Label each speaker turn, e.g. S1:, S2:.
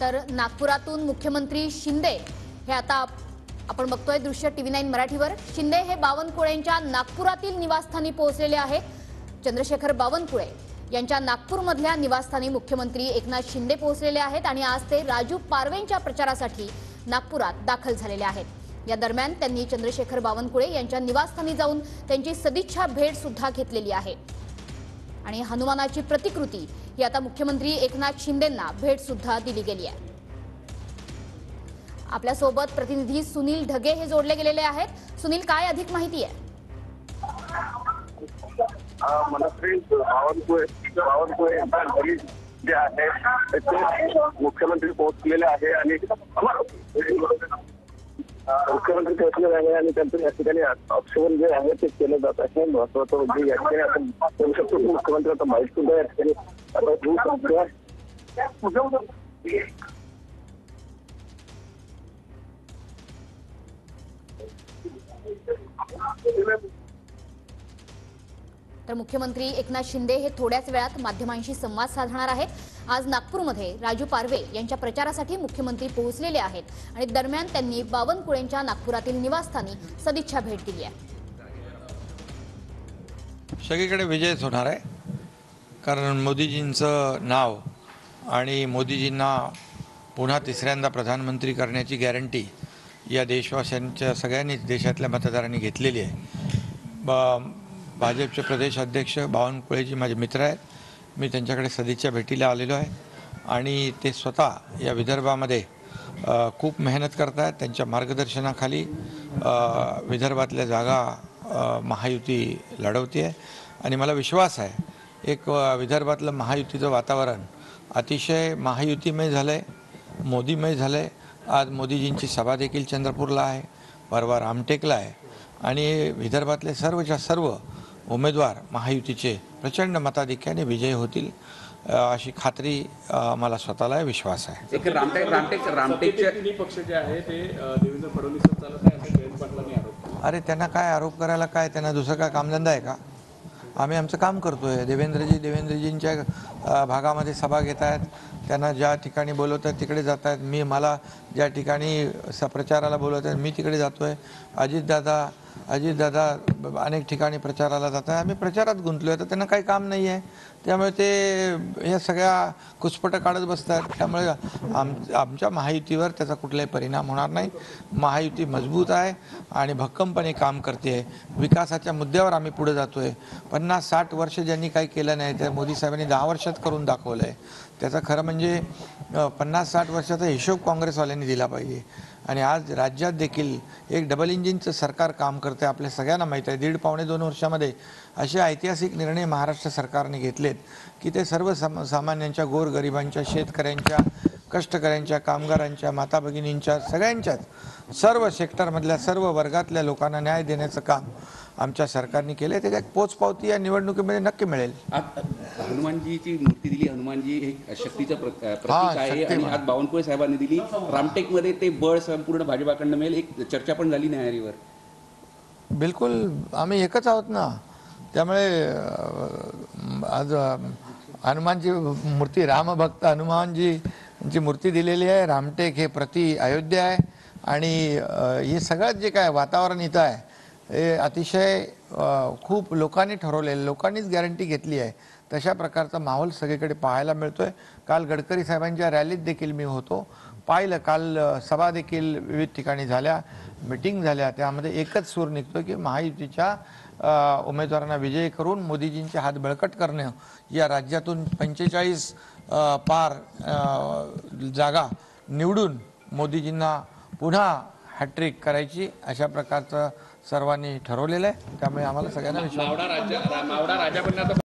S1: तर नागपुरातून मुख्यमंत्री शिंदे हे आता आपण बघतोय दृश्य TV9 मराठीवर। शिंदे हे बावनकुळेंच्या नागपुरातील निवासस्थानी पोहोचलेले आहेत। चंद्रशेखर बावनकुळे यांच्या नागपूरमधल्या निवासस्थानी मुख्यमंत्री एकनाथ शिंदे पोहोचलेले आहेत आणि आज ते राजू पारवेंच्या प्रचारासाठी नागपुरात दाखल झालेले आहेत। या दरम्यान त्यांनी चंद्रशेखर बावनकुळे यांच्या निवासस्थानी जाऊन त्यांची सदिच्छा भेट सुद्धा घेतलेली आहे आणि हनुमानाची प्रतिकृती ही आता मुख्यमंत्री एकनाथ शिंदेंना भेट सुद्धा दिली गेली आहे। आपल्या सोबत प्रतिनिधी सुनील ढगे हे जोडले गेलेले आहेत। सुनील, काय अधिक माहिती आहे?
S2: बावनकुळे जे आहे ते मुख्यमंत्री पोहोचलेले आहे आणि मुख्यमंत्री पोहोचलेले आहे आणि त्यांचं या ठिकाणी ऑब्झर्वेशन जे आहे ते केलं जात आहे। महत्वाचं म्हणजे या ठिकाणी आपण बोलू शकतो की मुख्यमंत्री आता बाईक सुद्धा या ठिकाणी आता घेऊ शकतो।
S1: तर मुख्यमंत्री एकनाथ शिंदे हे थोड्याच वेळात माध्यमांशी संवाद साधणार आहेत। आज नागपूरमध्ये राजू पारवे यांच्या प्रचारासाठी मुख्यमंत्री पोहोचलेले आहेत आणि दरम्यान त्यांनी बावनकुळेंच्या नागपुरातील निवासस्थानी सदिच्छा भेट दिली आहे।
S3: सगळीकडे विजयच होणार आहे, कारण मोदीजींचं नाव आणि मोदीजींना पुन्हा तिसऱ्यांदा प्रधानमंत्री करण्याची गॅरंटी या देशवासियांच्या सगळ्यांनीच देशातल्या मतदारांनी घेतलेली आहे। भाजपचे प्रदेश अध्यक्ष बावनकुळेजी माझे मित्र आहेत। मी त्यांच्याकडे सदिच्छा भेटीला आलेलो आहे आणि ते स्वतः या विदर्भामध्ये खूप मेहनत करत आहेत। त्यांच्या मार्गदर्शनाखाली विदर्भातल्या जागा महायुती लढवते आहे आणि मला विश्वास आहे एक विदर्भातलं महायुतीचं वातावरण अतिशय महायुतीमय झालं आहे, मोदीमय झालं आहे। आज मोदीजींची सभा देखील चंद्रपूरला आहे, परवा रामटेकला आहे आणि विदर्भातले सर्वच्या सर्व उमेदवार महायुतीचे प्रचंड मताधिक्याने विजयी होतील अशी खात्री मला स्वतःला विश्वास आहे।
S4: रामटेकचे पक्ष जे आहे ते देवेंद्र फडणवीस चालत आहे असं जयंत पाटलांनी आरोप।
S3: अरे त्यांना काय आरोप करायला, काय त्यांना दुसरं काय कामधंदा आहे का? आम्ही आमचं काम करतोय। देवेंद्रजींच्या भागामध्ये सभा घेत आहेत, त्यांना ज्या ठिकाणी बोलवत आहेत तिकडे जात आहेत। मला ज्या ठिकाणी प्रचाराला बोलवत आहेत मी तिकडे जातोय। अजितदादा अनेक ठिकाणी प्रचाराला जात आहे। आम्ही प्रचारात गुंतलो आहे, तर त्यांना काही काम नाही आहे, त्यामुळे ते हे सगळ्या कुचपटं काढत बसतात। त्यामुळे आमच्या महायुतीवर त्याचा कुठलाही परिणाम होणार नाही। महायुती मजबूत आहे आणि भक्कमपणे काम करते आहे। विकासाच्या मुद्द्यावर आम्ही पुढे जातोय। 50-60 वर्ष ज्यांनी काही केलं नाही ते मोदी साहेबांनी 10 वर्षात करून दाखवलं आहे। त्याचा खरं म्हणजे 50-60 वर्षाचा हिशोब काँग्रेसवाल्यांनी दिला पाहिजे आणि आज राज्यात देखील एक डबल इंजिनचं सरकार काम करते। आपल्या सगळ्यांना माहीत आहे 1.5-2 वर्षामध्ये असे ऐतिहासिक निर्णय महाराष्ट्र सरकारने घेतलेत की ते सर्वसामान्यांच्या, गोरगरिबांच्या, शेतकऱ्यांच्या, कष्टकऱ्यांच्या, कामगारांच्या, माता भगिनींच्या, सगळ्यांच्याच सर्व सेक्टरमधल्या सर्व वर्गातल्या लोकांना न्याय देण्याचं काम आमच्या सरकारने केले। त्याच्या एक पोचपावती या निवडणुकीमध्ये नक्की मिळेल।
S5: हनुमानजीची मूर्ती दिली, हनुमानजी हे शक्तीचं प्रतीक आहे आणि आज बावनकुळे साहेबांनी दिली। रामटेकमध्ये ते बळ संपूर्ण भाजपाकडनं मिळेल, एक चर्चा पण झाली न्यायालयावर।
S3: बिलकुल, आम्ही एकच आहोत ना, त्यामुळे आज हनुमानजी मूर्ती, रामभक्त हनुमानजींची मूर्ती दिलेली आहे। रामटेक हे प्रति अयोध्या आहे आणि हे सगळं जे काय वातावरण इथं आहे हे अतिशय खूप लोकांनी ठरवलेलं, लोकांनीच गॅरंटी घेतली आहे तशा प्रकारचा माहोल सगळीकडे पाहायला मिळतोय। काल गडकरी साहेबांच्या रॅलीत देखील मी होतो, पाहिलं। काल सभा देखील विविध ठिकाणी झाल्या, मीटिंग झाल्या, त्यामध्ये एकच सूर निघतो की महायुतीच्या उमेदवारांना विजयी करून मोदीजींचे हात बळकट करणं, या राज्यातून 45 पार जागा निवडून मोदीजींना पुन्हा हॅट्रिक करायची अशा प्रकारचं सर्वांनी ठरवलेलं आहे। त्यामुळे आम्हाला सगळ्यांना विश्वास